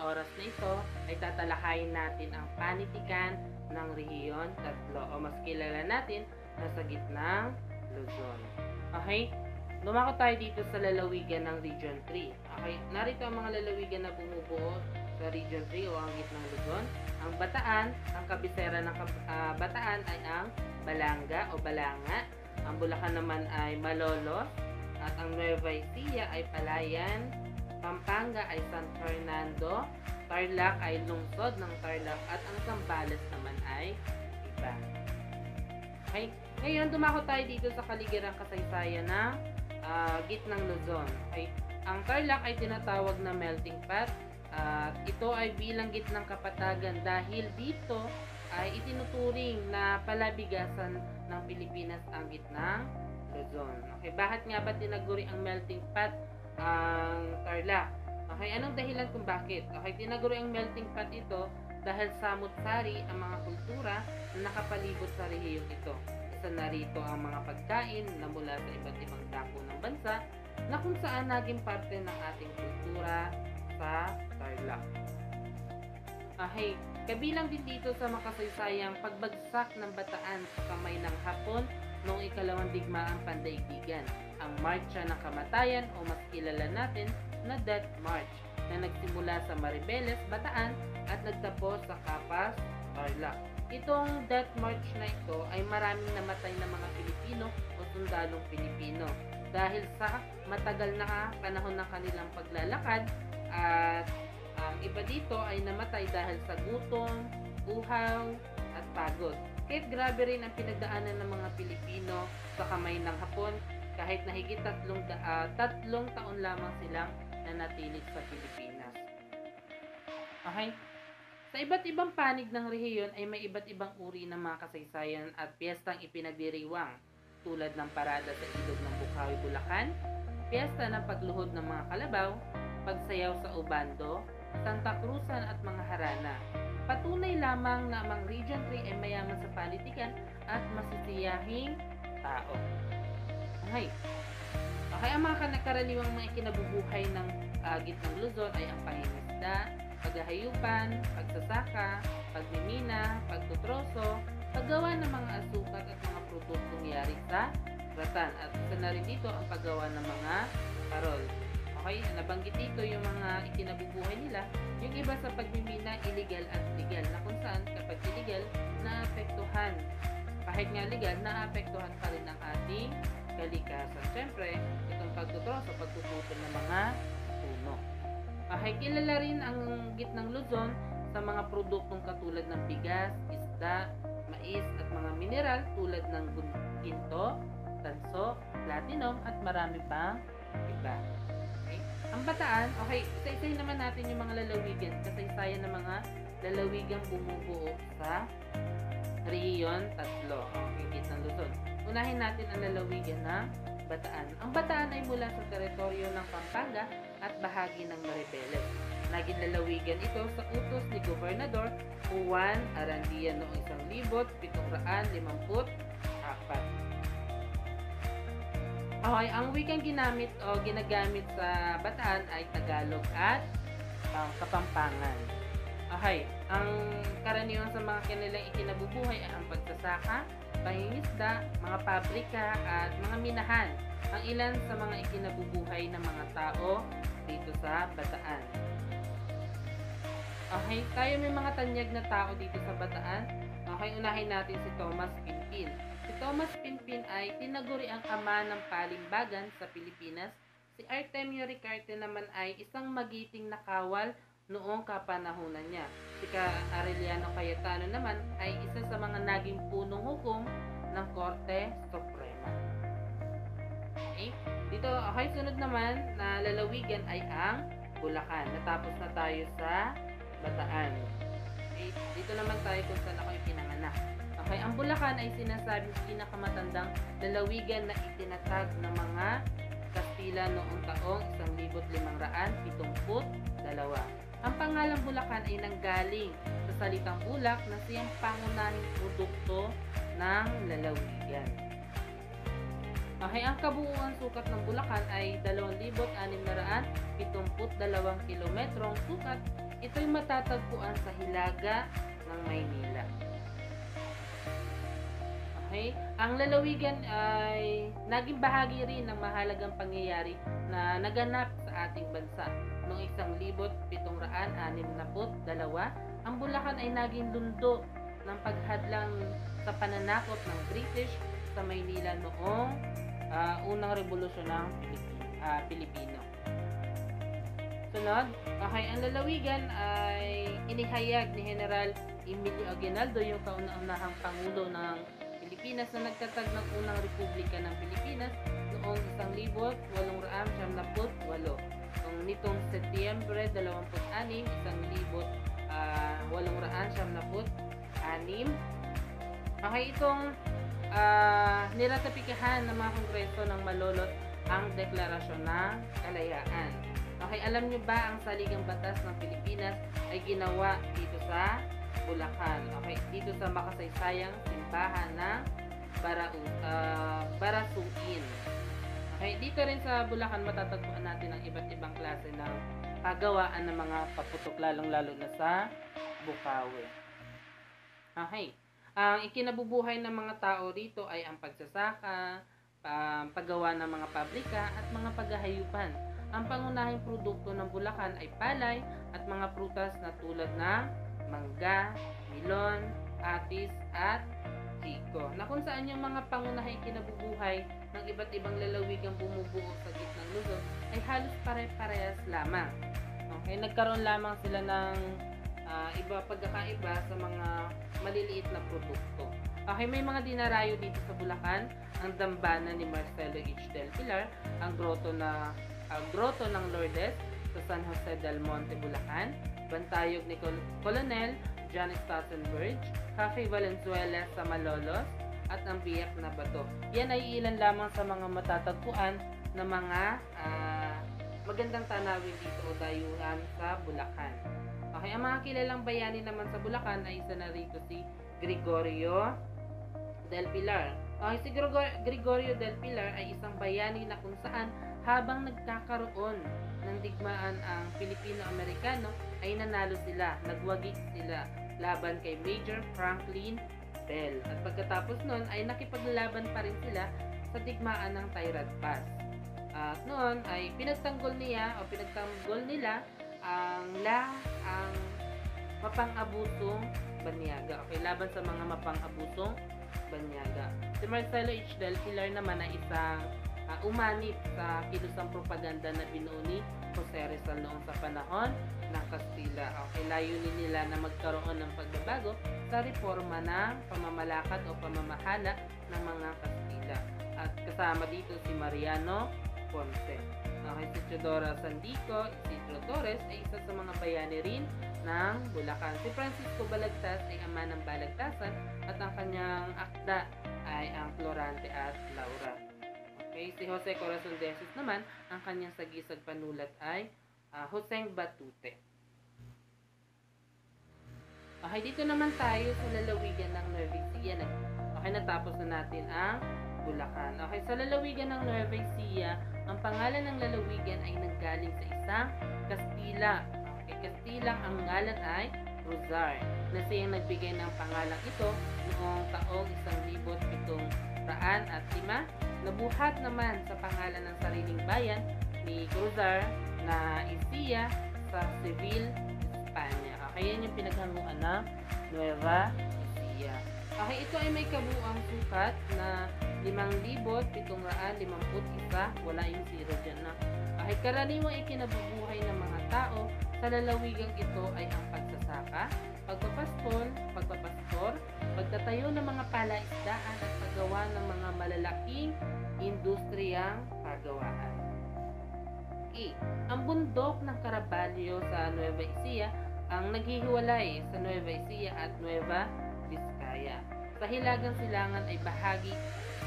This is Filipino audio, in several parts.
sa oras na ito ay tatalakayin natin ang panitikan ng Rehiyon 3 o mas kilala natin na sa gitnang Luzon. Okay? Lumako tayo dito sa lalawigan ng Region 3. Okay? Narito ang mga lalawigan na bumubuo sa Region 3 o ang gitnang Luzon. Ang Bataan, ang kabisera ng Bataan ay ang Balanga o Balanga. Ang Bulacan naman ay Malolos. At ang Nueva Ecija ay Palayan. Pampanga ay San Fernando. Tarlac ay lungsod ng Tarlac. At ang Zambales naman ay Iba. Okay? Ngayon, dumako tayo dito sa kaligirang kasaysayan ng gitnang Luzon. Okay? Ang Tarlac ay tinatawag na melting pot. Ito ay bilang gitnang kapatagan dahil dito ay itinuturing na palabigasan ng Pilipinas ang gitnang Luzon. Okay, bakit nga ba tinaguri ang melting pot ang Tarlac? Okay, anong dahilan kung bakit? Okay, tinaguri ang melting pot ito dahil samut-sari ang mga kultura na nakapalibot sa rehiyong ito. Isa na rito ang mga pagkain na mula sa iba't ibang dako ng bansa na kung saan naging parte ng ating kultura sa Tarlac. Okay, kabilang din dito sa makasaysayang pagbagsak ng Bataan sa kamay ng Hapon noong ikalawang digmaang pandaigdigan, ang Marcha ng Kamatayan o mas kilala natin na Death March na nagsimula sa Maribeles, Bataan at nagtapos sa Capas, Tarlac. Itong Death March na ito ay maraming namatay na mga Pilipino o sundalong Pilipino dahil sa matagal na panahon ng kanilang paglalakad at ang iba dito ay namatay dahil sa gutom, uhaw at pagod. Kahit grabe rin ang pinagdaanan ng mga Pilipino sa kamay ng Hapon kahit na higit 3 taon lamang silang nanatilit sa Pilipinas. Okay? Sa iba't ibang panig ng rehiyon ay may iba't ibang uri ng mga kasaysayan at piyestang ipinagdiriwang tulad ng parada sa ilog ng Bukawi, Bulacan, piyesta ng pagluhod ng mga kalabaw, pagsayaw sa Obando, Santa Cruzan at mga harana. Patunay lamang na ang Region 3 ay mayaman sa panitikan at masisiyahing tao. Okay. Okay, ang mga karaniwang mga ikinabubuhay ng gitnang Luzon ay ang pangingisda, paghahayupan, pagsasaka, pagmimina, pagtutroso, paggawa ng mga asukat at mga produktong yari sa ratan. At isa na rin dito ang paggawa ng mga parol. Okay, nabanggit dito yung mga ikinabubuhay nila. Yung iba sa pagmimina, illegal at legal, na kung saan kapag illegal, naapektuhan. Kahit nga legal, naapektuhan pa rin ang ating kalikasan. Siyempre, itong pagtutroso, pagtututol ng mga puno. Okay, kilala rin ang gitnang Luzon sa mga produktong katulad ng bigas, isda, mais at mga mineral tulad ng ginto, tanso, platinum at marami pang iba. Ang Bataan, okay, isa-isahin naman natin yung mga lalawigan, kasaysayan ng mga lalawigang bumubuo sa Rehiyon 3, okay, gitnang Luzon. Unahin natin ang lalawigan ng Bataan. Ang Bataan ay mula sa teritoryo ng Pampanga at bahagi ng Maribeles. Naging lalawigan ito sa utos ni Gobernador Juan Arandia noong 1754. Okay, ang wikang ginagamit sa Bataan ay Tagalog at Kapampangan. Okay, ang karaniwan sa mga kanilang ikinabubuhay ay ang pagsasaka, pangingisda, mga pabrika at mga minahan. Ang ilan sa mga ikinabubuhay ng mga tao dito sa Bataan. Okay, tayo may mga tanyag na tao dito sa Bataan. Okay, unahin natin si Thomas Pinpin. Si Thomas Pinpin ay tinaguri ang ama ng palimbagan sa Pilipinas. Si Artemio Ricarte naman ay isang magiting na kawal noong kapanahunan niya. Si Aureliano Cayetano naman ay isa sa mga naging punong hukom ng Korte Suprema. Okay? Dito, okay, sunod naman na lalawigan ay ang Bulacan. Natapos na tayo sa Bataan. Okay? Dito naman tayo kung saan ako ipinanganak. Okay, ang Bulacan ay sinasabing pinakamatandang lalawigan na itinatag ng mga Kastila noong taong 1572. Ang pangalang Bulacan ay nanggaling sa salitang bulak na siyang pangunahing produkto ng lalawigan. Okay, ang kabuuan sukat ng Bulacan ay 2,672 kilometrong sukat. Ito'y matatagpuan sa hilaga ng Maynila. Okay, ang lalawigan ay naging bahagi rin ng mahalagang pangyayari na naganap sa ating bansa. Noong 1762, ang Bulacan ay naging lundo ng paghadlang sa pananakop ng British sa Maynila noong unang revolusyon ng Pilipino. Sunod, okay, ang lalawigan ay inihayag ni General Emilio Aguinaldo, yung kauna-unahang Pangulo ng Pilipinas na nagtatag ng unang Republika ng Pilipinas noong 1898. Nitong Setyembre 26, 1896. Okay, itong niratapikahan ng mga kongreso ng Malolos ang Deklarasyon ng Kalayaan. Okay, alam niyo ba ang saligang batas ng Pilipinas ay ginawa dito sa Bulacan. Okay, dito sa makasaysayang simbahan ng Barasuin. Okay, dito rin sa Bulacan matatagpuan natin ang iba't ibang klase ng pagawaan ng mga paputok, lalong-lalo na sa Bukawi. Okay, ang ikinabubuhay ng mga tao rito ay ang pagsasaka, paggawa ng mga pabrika at mga paghahayupan. Ang pangunahing produkto ng Bulacan ay palay at mga prutas na tulad ng mangga, milon, atis at chiko, na kung saan yung mga pangunahing kinabubuhay ng iba't ibang lalawigang bumubuo sa gitnang Luzon ay halos pare-parehas lamang. Okay, nagkaroon lamang sila ng pagkakaiba sa mga maliliit na produkto. Okay, may mga dinarayo dito sa Bulacan, ang dambana ni Marcelo H. del Pilar, ang grotto ng Lourdes sa San Jose del Monte, Bulacan, bantayog ni Colonel John Stauffenberg, Cafe Valenzuela sa Malolos, at ang Biyak na Bato. Yan ay ilan lamang sa mga matatagpuan na mga magandang tanawin dito o dayuhan sa Bulacan. Okay, ang mga kilalang bayani naman sa Bulacan ay isa na rito si Gregorio del Pilar. Okay, si Gregorio del Pilar ay isang bayani na kung saan habang nagkakaroon ng digmaan ang Pilipino-Amerikano ay nanalo sila, nagwagi sila laban kay Major Franklin Bell. At pagkatapos nun ay nakipaglalaban pa rin sila sa digmaan ng Tirad Pass. At noon ay pinagtanggol nila ang mapang-abusong Banyaga. Okay, laban sa mga mapang-abusong Banyaga. Si Marcelo H. del Pilar naman ay isang umanib sa kilusang propaganda na binuo ni Jose Rizal noong sa panahon ng Kastila. Okay, layunin nila na magkaroon ng pagbabago sa reforma ng pamamalakad o pamamahala ng mga Kastila. At kasama dito si Mariano Ponce. Okay, si Teodora Sandico, Isidro Torres ay isa sa mga bayani rin ng Bulacan. Si Francisco Balagtas ay ama ng balagtasan at ang kanyang akda ay ang Florante at Laura. Okay, si Jose Corazon de Jesus naman, ang kanyang sagisag panulat ay Joseng Batute. Okay, dito naman tayo sa lalawigan ng Nueva Ecija. Okay, natapos na natin ang Bulacan. Okay, sa lalawigan ng Nueva Ecija, ang pangalan ng lalawigan ay nanggaling sa isang Kastila. Okay, Kastilang ang ngalan ay Rosar, na siyang nagbigay ng pangalang ito noong taong 1705. Nabuhat naman sa pangalan ng sariling bayan ni Cruzar na Ecija sa Seville, Espanya. Okay, yan yung pinaghanguan ng Nueva Ecija. Okay, ito ay may kabuuang sukat na 5,751. Wala yung zero dyan na. Okay, karaniwang ikinabubuhay ng mga tao sa lalawigang ito ay ang pagsasaka, pagpapastor, pagtatayo ng mga palaisdaan at paggawa ng mga malalaking industriyang pagawaan. Ang bundok ng Caraballo sa Nueva Ecija ang naghihiwalay sa Nueva Ecija at Nueva Vizcaya. Sa hilagang silangan ay bahagi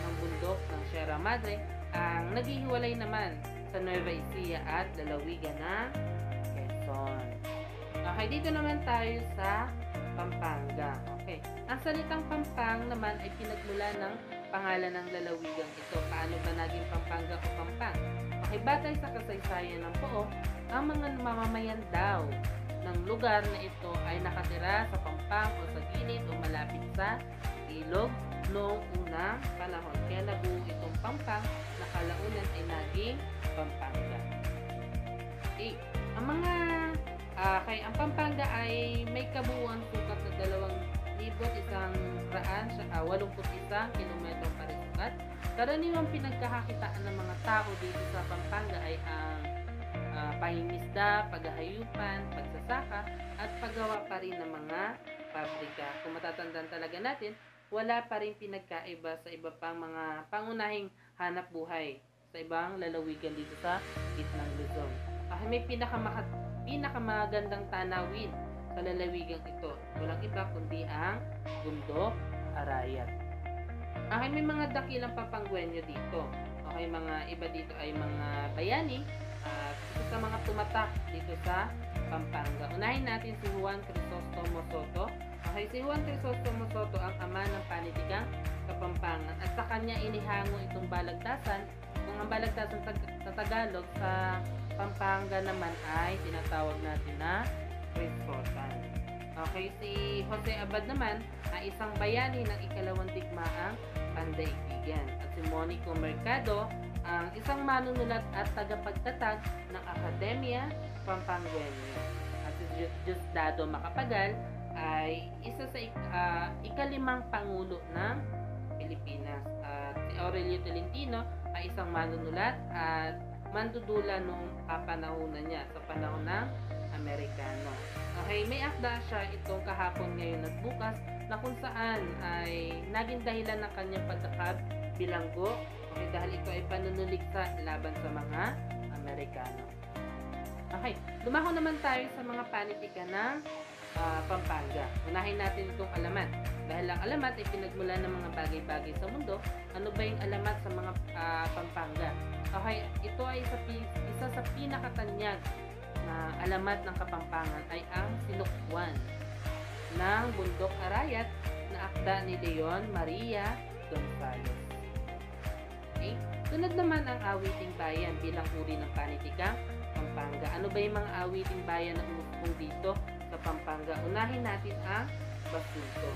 ng bundok ng Sierra Madre ang naghihiwalay naman sa Nueva Ecija at lalawigan ng Quezon. Okay, dito naman tayo sa Pampanga. Okay, ang salitang Pampang naman ay pinagmula ng pangalan ng lalawigang ito? Paano ba naging Pampanga o Pampang? Okay, batay sa kasaysayan ng Pook, ang mga mamamayan daw ng lugar na ito ay nakatira sa pampang o sa gilid o malapit sa ilog noong unang panahon. Kaya nabuo itong Pampang na kalaunan ay naging Pampanga. Okay, ang Pampanga ay may kabuuan sukat na 2,181 kilometrong parisukat. Karaniwang pinagkakakitaan ng mga tao dito sa Pampanga ay ang pangingisda, paghahayupan, pagsasaka, at paggawa pa rin ng mga pabrika. Kung matatandaan talaga natin, wala pa rin pinagkaiba sa iba pang mga pangunahing hanap buhay sa ibang lalawigan dito sa gitnang Luzon. May pinakamagandang tanawin sa lalawigang ito. Walang iba kundi ang Bundok Arayat. May mga dakilang papangguenyo dito. Mga iba dito ay mga bayani at isa sa mga tumatak dito sa Pampanga. Unahin natin si Juan Crisostomo Soto. Si Juan Crisostomo Soto ang ama ng panitikang Kapampangan at sa kanya inihango itong balagtasan. Kung ang balagtasan sa Tagalog sa Pampanga naman ay tinatawag natin na Crisostomo. Si Jose Abad naman ay isang bayani ng ikalawang digmaang pandaigdigan. At si Monico Mercado ang isang manunulat at tagapagtatag ng Akademya Pampangueño. At si Diosdado Macapagal ay isa sa ikalimang pangulo ng Pilipinas. At si Aurelio Tolentino ay isang manunulat at mandudula noong kapanahunan niya sa panahon ng Amerikano. May akda siya itong kahapon, ngayon at bukas na kung saan ay naging dahilan ng kanyang pagkakabilanggo dahil ito ay panunuliksa laban sa mga Amerikano. Dumako naman tayo sa mga panitikan ng Pampanga. Unahin natin itong alamat. Dahil ang alamat ay pinagmulan ng mga bagay-bagay sa mundo, ano ba yung alamat sa mga Pampanga? Ito ay isa sa pinakatanyag na alamat ng Kapampangan ay ang Silukwan ng Bundok Arayat na akda ni Leon Maria Gonzales. Sunod naman ang awiting bayan bilang uri ng panitikang Pampanga. Ano ba yung mga awiting bayan na umuspong dito sa Pampanga? Unahin natin ang basulto.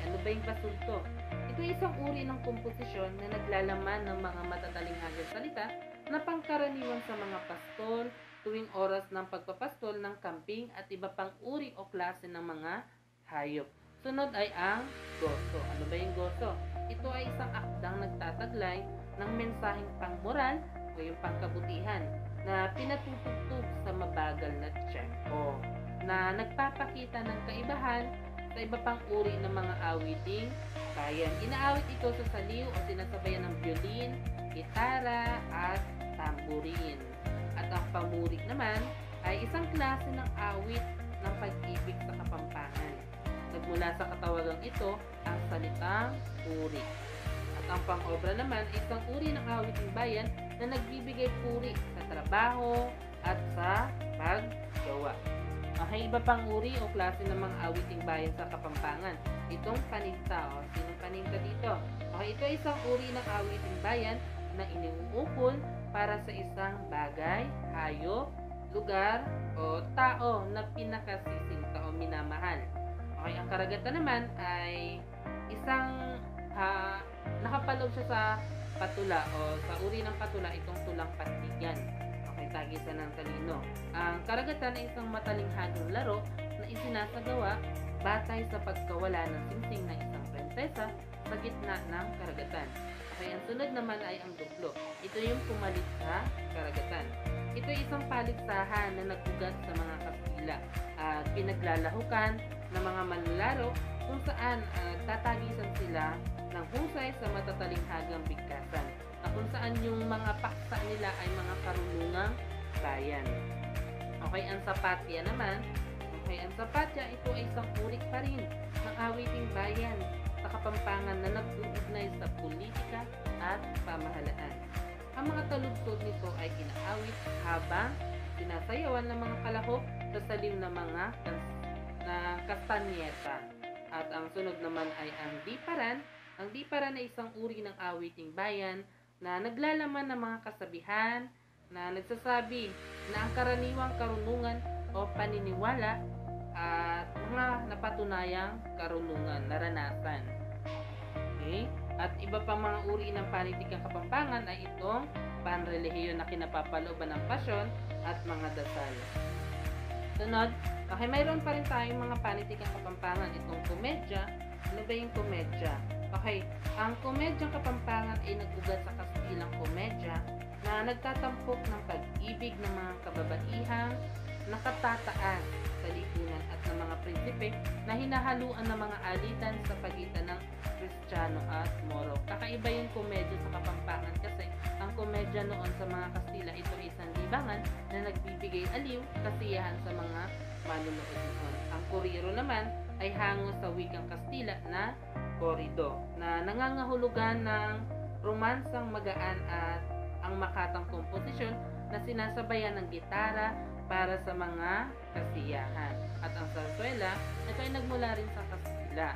Ano ba yung basulto? Ito ay isang uri ng komposisyon na naglalaman ng mga matatalinghagang salita na pangkaraniwan sa mga pastol tuwing oras ng pagpapastol ng kambing at iba pang uri o klase ng mga hayop. Sunod ay ang goso. Ano ba yung goso? Ito ay isang akdang nagtataglay ng mensaheng pangmoral o yung pangkabutihan na pinatutugtog sa mabagal na tiyempo na nagpapakita ng kaibahan sa iba pang uri ng mga awiting bayan. Inaawit ito sa saliw o sinasabayan ng violin, gitara at tamburin. At ang pamurik naman ay isang klase ng awit ng pag-ibig sa Kapampangan. Nagmula sa katawagang ito ang salitang puri. At ang pang-obra naman ay isang uri ng awiting bayan na nagbibigay puri sa trabaho at sa paggawa. Iba pang uri o klase ng mga awiting bayan sa Kapampangan. Itong paninta. Sinong paninta dito? Ito ay isang uri ng awiting bayan na iniuukol para sa isang bagay, hayop, lugar, o tao na pinakasisinta o minamahal. Ang karagatan naman ay isang nakapaloob siya sa patula o sa uri ng patula, itong tulang patigan. Tagisan ng talino. Ang karagatan ay isang matalinghagang laro na isinasagawa batay sa pagkawala ng singsing ng isang prinsesa sa gitna ng karagatan. Ang sunod naman ay ang duplo. Ito yung pumalit sa karagatan. Ito ay isang paligsahan na nag-ugat sa mga Kastila at pinaglalahukan ng mga manlalaro kung saan tatagisan sila ng husay sa matatalinghagang bigkasan na kung saan yung mga paksa nila ay mga karunungang bayan. Ang sapatya naman. Ang sapatya, ito ay isang uri pa rin ng awiting bayan sa Kapampangan na nag-uugnay sa politika at pamahalaan. Ang mga taludtod nito ay inaawit habang sinasayawan ng mga kalahok sa saliw ng mga kastanyeta. At ang sunod naman ay ang diparan Ang Dipara na isang uri ng awiting bayan na naglalaman ng mga kasabihan na nagsasabi na ang karaniwang karunungan o paniniwala at mga napatunayang karunungan, naranasan. Okay? At iba pang mga uri ng panitikang Kapampangan ay itong panrelihiyon na kinapapalooban ng pasyon at mga dasal. Sunod, okay, mayroon pa rin tayong mga panitikang Kapampangan, itong komedya. Ano ba yung komedya? Okay, ang komedyang Kapampangan ay nagugat sa Kastilang komedya na nagtatampok ng pag-ibig ng mga kababaihang nakatataas sa lipunan at ng mga prinsipe na hinahaluan ng mga alitan sa pagitan ng Kristiyano at Moro. Kakaiba yung komedya sa Kapampangan kasi ang komedya noon sa mga Kastila ito ay isang libangan na nagbibigay aliw, kasiyahan sa mga manunood noon. Ang kuriro naman ay hango sa wikang Kastila na korido na nangangahulugan ng romansang magaan at ang makatang komposisyon na sinasabayan ng gitara para sa mga kasiyahan. At ang sarsuela, ito ay nagmula rin sa Kastila.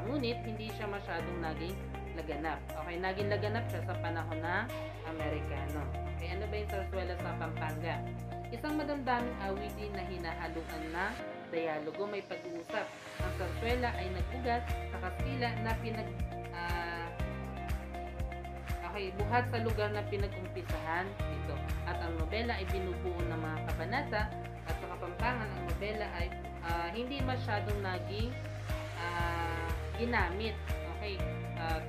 Ngunit hindi siya masyadong naging laganap. Okay, naging laganap siya sa panahon ng Amerikano. Okay, ano ba yung sarsuela sa Pampanga? Isang madamdaming awitin na hinahaluan na dialogo, may pag-uusap. Ang sarsuela ay nagugat sa Kastila na buhat sa lugar na pinag-umpisahan dito. At ang nobela ay binubuo ng mga kabanata at sa Kapampangan ang nobela ay hindi masyadong naging ginamit. Okay,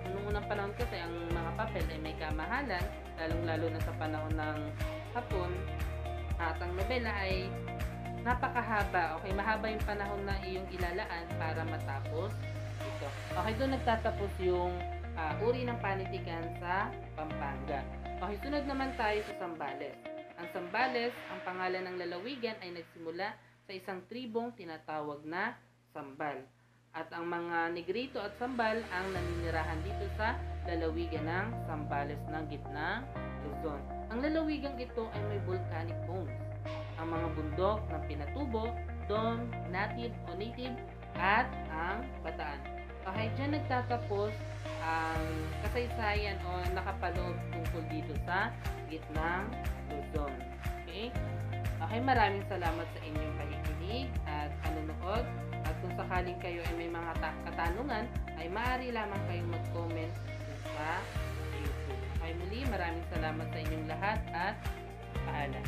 noong unang panahon kasi ang mga papel ay may kamahalan, lalong-lalo na sa panahon ng Hapon. At ang nobela ay napakahaba. Okay, mahaba yung panahon na iyong ilalaan para matapos ito. Okay, doon nagtatapos yung uri ng panitikan sa Pampanga. Okay, sunod naman tayo sa Zambales. Ang Zambales, ang pangalan ng lalawigan ay nagsimula sa isang tribong tinatawag na Sambal. At ang mga Negrito at Sambal ang naninirahan dito sa lalawigan ng Zambales ng gitnang Luzon. Ang lalawigang ito ay may volcanic cones. Ang mga bundok ng Pinatubo, Dome, Native at ang Bataan. Okay, dyan nagtatapos ang kasaysayan o nakapaloob tungkol dito sa gitnang Luzon. Okay? Okay, maraming salamat sa inyong pakikinig at panunood. At kung sakaling kayo ay may mga katanungan, ay maaari lamang kayong mag-comment sa YouTube. Okay, muli, maraming salamat sa inyong lahat at paalam.